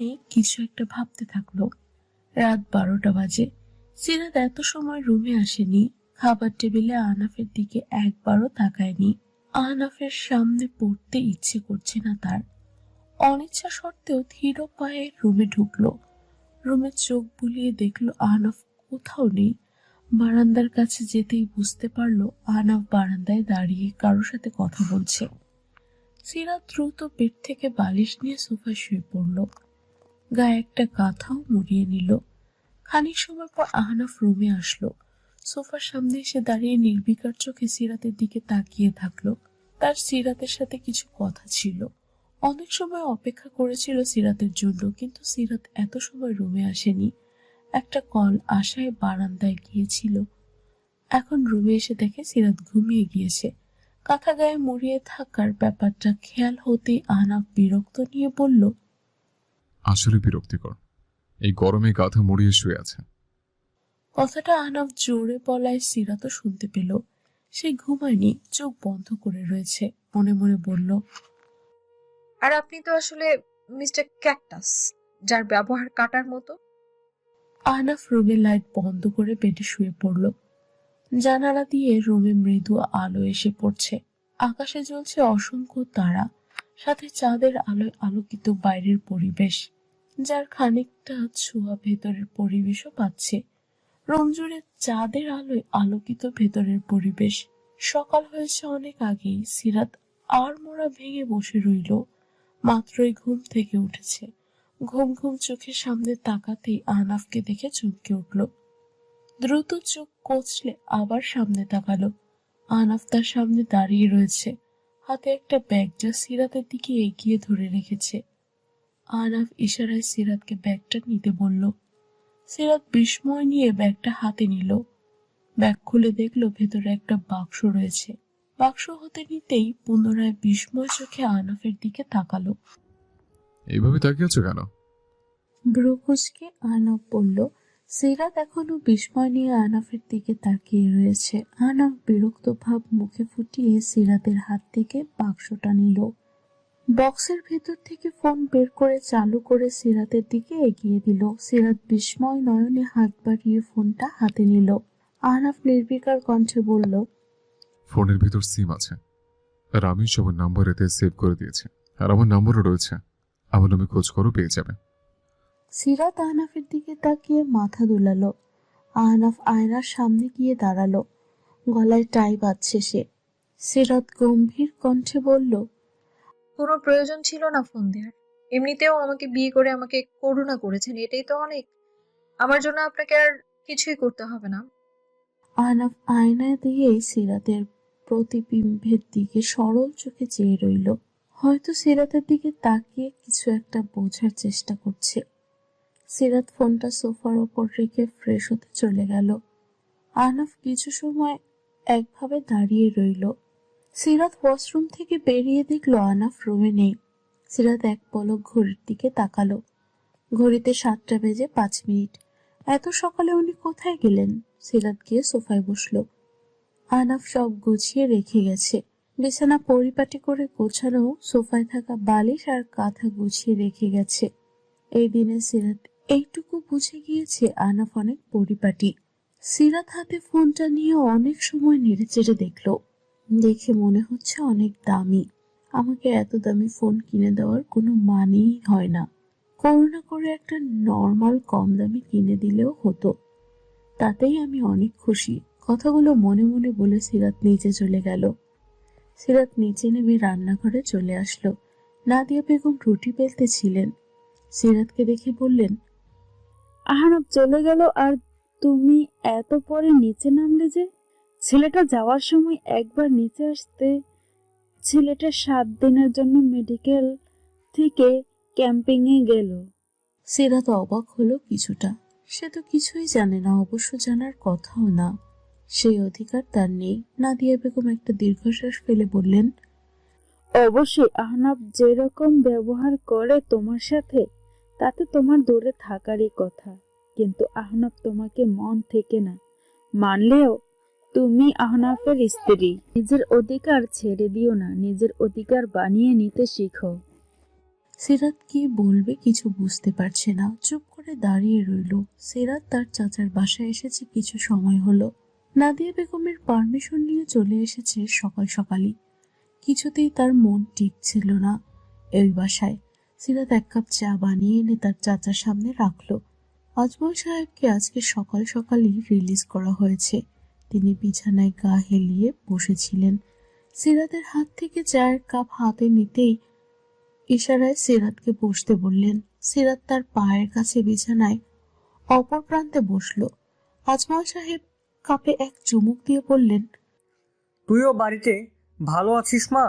কিছু একটা ভাবতে থাকলো। রাত 12টা বাজে। সিরাত এত সময় রুমে আসেনি। খাবার টেবিলে আহনাফের দিকে একবারও তাকায়নি। আহনাফের সামনে পড়তে ইচ্ছে করছে না তার। অনিচ্ছা সত্ত্বেও ধীর পায়ে রুমে ঢুকলো। রুমে চোখ বুলিয়ে দেখলো আহনাফ কোথাও নেই। বারান্দার কাছে যেতেই বুঝতে পারলো আহনাফ বারান্দায় দাঁড়িয়ে কারোর সাথে কথা বলছে। সিরাত দ্রুত বেড থেকে বালিশ নিয়ে সোফায় শুয়ে পড়ল। গায়ে একটা কাঁথাও মুড়িয়ে নিল। খানিক সময় পর আহনাফ রুমে আসলো। সোফার সামনে এসে দাঁড়িয়ে নির্বিকার চোখে সিরাতের দিকে তাকিয়ে থাকলো। তার সিরাতের সাথে কিছু কথা ছিল। অনেক সময় অপেক্ষা করেছিল সিরাতের জন্য, কিন্তু সিরাত এত সময় রুমে আসেনি। একটা কল আশায় বারান্দায় গিয়েছিল। এখন রুমে এসে দেখে সিরাত ঘুমিয়ে গিয়েছে। কাঁথা গায়ে মুড়িয়ে থাকার ব্যাপারটা খেয়াল হতেই আহনাফ বিরক্ত নিয়ে বলল, আসলে বিরক্তিকর, এই গরমে কাঁথা মুড়িয়ে শুয়ে আছে। কথাটা আহনাফ জোরে বলায় সিরাতও শুনতে পেল। সে ঘুমায়নি, চোখ বন্ধ করে রয়েছে। মনে মনে বলল, আর আপনি তো আসলে মিস্টার ক্যাকটাস, যার ব্যবহার কাটার মতো। আহনাফ রুমের লাইট বন্ধ করে বেডে শুয়ে পড়ল। জানালা দিয়ে রুমে মৃদু আলো এসে পড়ছে। আকাশে জ্বলছে অসংখ্য তারা, সাথে চাঁদের আলোয় আলোকিত বাইরের পরিবেশ, যার খানিকটা ছোঁয়া ভেতরের পরিবেশও পাচ্ছে। রুম জুড়ে চাঁদের আলোয় আলোকিত ভেতরের পরিবেশ। সকাল হয়েছে অনেক আগেই। সিরাত আর মোড়া ভেঙে বসে রইল। মাত্রই ঘুম থেকে উঠেছে। ঘুম ঘুম চোখের সামনে তাকাতেই আহনাফকে দেখে চমকে উঠল। দ্রুত চোখ কচলে আবার সামনে তাকালো। আহনাফ তার সামনে দাঁড়িয়ে রয়েছে, হাতে একটা ব্যাগ যা সিরাতের দিকে এগিয়ে ধরে রেখেছে। আহনাফ ইশারায় সিরাতকে ব্যাগটা নিতে বলল। সিরাত বিস্ময় নিয়ে ব্যাগটা হাতে নিল। ব্যাগ খুলে দেখলো ভেতরে একটা বাক্স রয়েছে। বাক্স হতে নিতেই পুনরায় বিস্ময় চোখে আহনাফের দিকে তাকালো। এইভাবে তাকিয়ে আছো কেন? ভ্রু কুঁচকে আহনাফ বলল। সিরাত এখনো বিস্ময় নিয়ে আহনাফের দিকে তাকিয়ে রয়েছে। আহনাফ বিরক্ত ভাব মুখে ফুটিয়ে সিরাতের হাত থেকে বাক্সটা নিল। বক্সের ভেতর থেকে ফোন বের করে চালু করে সিরাতের দিকে এগিয়ে দিল। সিরাত বিস্ময় নয়নে হাত বাড়িয়ে ফোনটা হাতে নিল। আহনাফ নির্বিকার কণ্ঠে বলল, ফোনের ভিতর সিম আছে, আর আমি সবার নাম্বার এতে সেভ করে দিয়েছি, আর আমার নাম্বারও রয়েছে। আমার নামে খোঁজ করো, পেয়ে যাবে। সিরাত আহনাফের দিকে তাকিয়ে মাথা দুলালো। আহনাফ আয়নার সামনে গিয়ে দাঁড়ালো। গলায় টাই বাঁধছে সে। সিরাত গম্ভীর কণ্ঠে বলল, কোনো প্রয়োজন ছিল না ফোন দেওয়ার। এমনিতেও আমাকে বিয়ে করে আমাকে করুণা করেছেন, এটাই তো অনেক। আমার জন্য আপনাকে আর কিছুই করতে হবে না। আহনাফ আয়নায় দিয়ে সিরাতের প্রতিবিম্বের দিকে সরল চোখে চেয়ে রইল। হয়তো সিরাতের দিকে তাকিয়ে কিছু একটা বোঝার চেষ্টা করছে। সিরাত ফোনটা সোফার ওপর রেখে ফ্রেশ হতে চলে গেল। আহনাফ কিছু সময় একভাবে দাঁড়িয়ে রইল। সিরাত ওয়াশরুম থেকে বেরিয়ে দেখলো আহনাফ রুমে নেই। সিরাত এক পলক ঘড়ির দিকে তাকালো। ঘড়িতে 7টা বেজে 5 মিনিট। এত সকালে উনি কোথায় গেলেন? সিরাত গিয়ে সোফায় বসলো। আহনাফ সব গুছিয়ে রেখে গেছে। বিছানা পরিপাটি করে গোছানো, সোফায় থাকা বালিশ আর কাঁথা গুছিয়ে রেখে গেছে। এই দিনে সিরাত এইটুকু বুঝে গিয়েছে আহনাফ অনেক পরিপাটি। সিরাত হাতে ফোনটা নিয়ে অনেক সময় নেড়েচেড়ে দেখলো। দেখে মনে হচ্ছে অনেক দামি। আমাকে এত দামি ফোন কিনে দেওয়ার কোনো মানেই হয় না। করুণা করে একটা নর্মাল কম দামি কিনে দিলেও হতো, তাতেই আমি অনেক খুশি। কথাগুলো মনে মনে বলে সিরাত নিচে চলে গেল। সিরাত নিচে নেমে রান্নাঘরে চলে আসলো। নাদিয়া বেগম রুটি বেলতেছিলেন। সিরাতকে দেখে বললেন, আহনাফ চলে গেল আর তুমি এত পরে নিচে নামলে যে? ছেলেটা যাওয়ার সময় একবার নিচে আসতে। ছেলেটা 7 দিনের জন্য মেডিকেল থেকে ক্যাম্পিং এ গেল। সিরাত অবাক হলো কিছুটা। সে তো কিছুই জানে না, অবশ্য জানার কথাও না। সেই অধিকার তার নেই। নাদিয়া বেগম একটা দীর্ঘশ্বাস ফেলে বললেন, অবশ্যই আহনাফ যেরকম ব্যবহার করে তোমার সাথে, তাতে তোমার দূরে থাকারই কথা। কিন্তু আহনাফ তোমাকে মন থেকে না মানলেও তুমি আহনাফের স্ত্রী। নিজের অধিকার ছেড়ে দিও না, নিজের অধিকার বানিয়ে নিতে শিখো। সিরাত কি বলবে কিছু বুঝতে পারছে না, চুপ করে দাঁড়িয়ে রইল। সিরাত তার চাচার বাসায় এসেছে কিছু সময় হলো। নাদিয়া বেগমের পারমিশন নিয়ে চলে এসেছে সকাল সকালই। কিছুতেই তার মন টিকছিল না এই বাসায়। সিরাত এক কাপ চা বানিয়ে এনে তার চাচার সামনে রাখলো। আজমল সাহেবকে আজকে সকাল সকালই রিলিজ করা হয়েছে। তিনি বিছানায় গা হেলিয়ে বসেছিলেন। সিরাতের হাত থেকে চায়ের কাপ হাতে নিতেই ইশারায় সিরাতকে বসতে বললেন। সিরাত তার পায়ের কাছে বিছানায় অপর প্রান্তে বসল। আজমল সাহেব কাপে এক চুমুক দিয়ে বললেন, তুইও বাড়িতে ভালো আছিস মা?